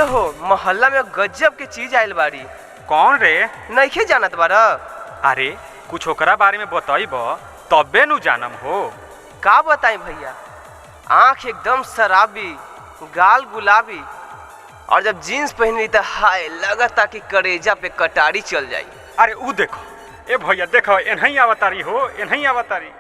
हो मोहल्ला में गजब के चीज आयल बाड़ी। कौन रे? नइखे जानत बारा? अरे कुछ ओकरा बारे में बताइब तबे नु जानम हो। का बताई भैया, आँख एकदम शराबी, गाल गुलाबी, और जब जीन्स पहनी तो हाय लगता कि करेजा पे कटारी चल जाई। अरे ऊ देखो, ए भैया देखो, एनही आवतारी हो, एनही आवतारी।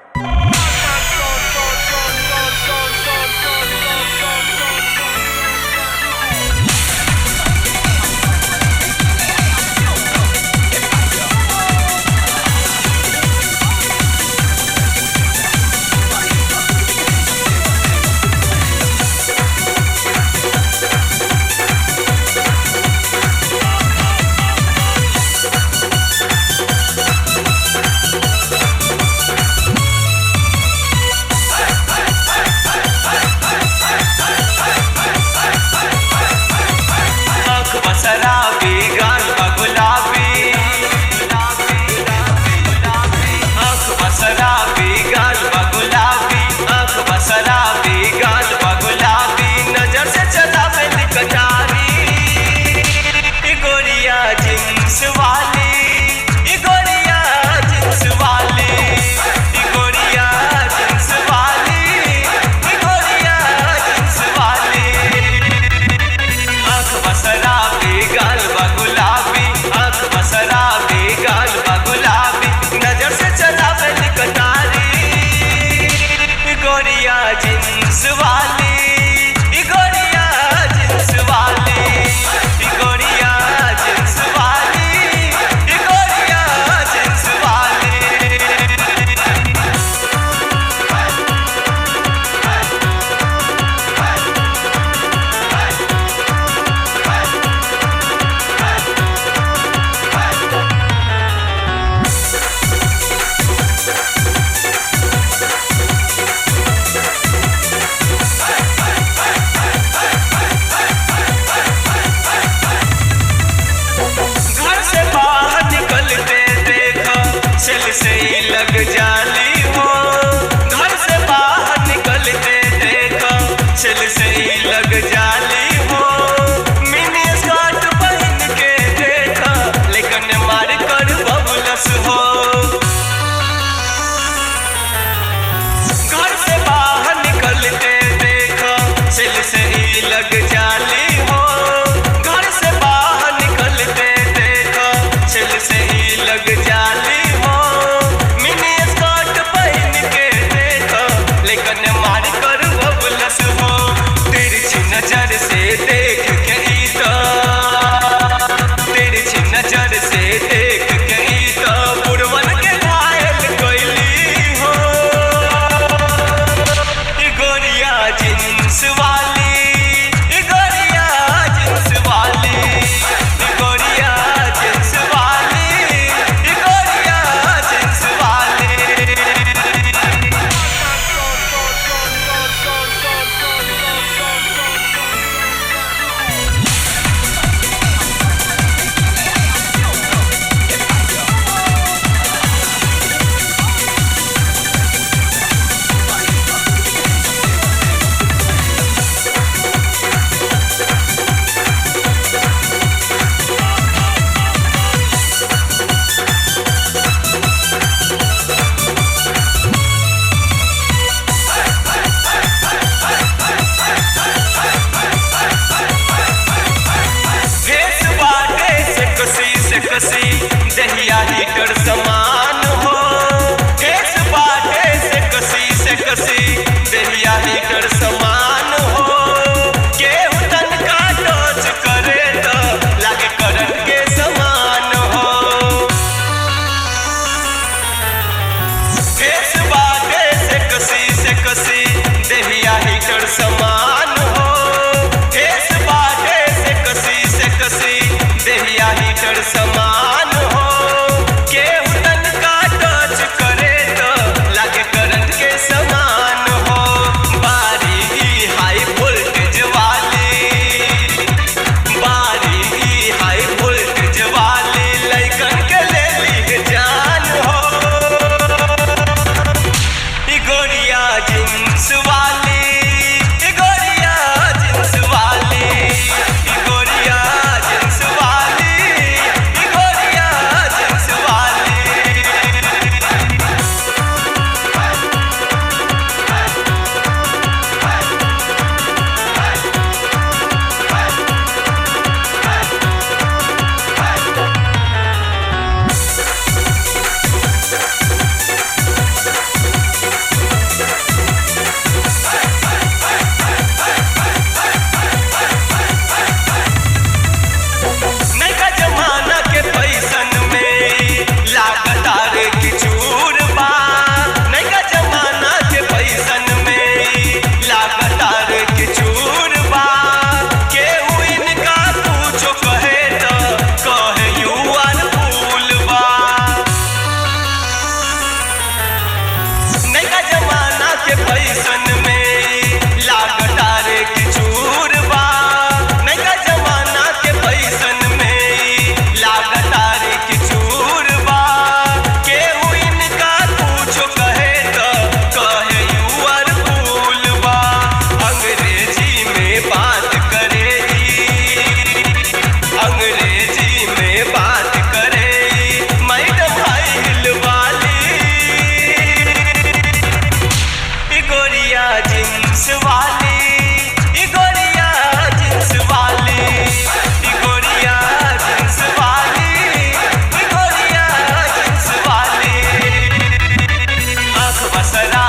जींस वाली, गोरिया जींस वाली, गोरिया फैशन में लागता रे कि चूर बा नया जमाना के फैशन में लागता रे कि चूर बा केहू इनका कुछो कहे तो कहे यूर फूल बा अंग्रेजी में बात करे अंग्रेजी में बात करे मैडम हाई हिल वाली गोरिया जींस वाली गोरिया जींस वाली गोरिया जींस वाली गोरिया जींस वाली आँख बसरा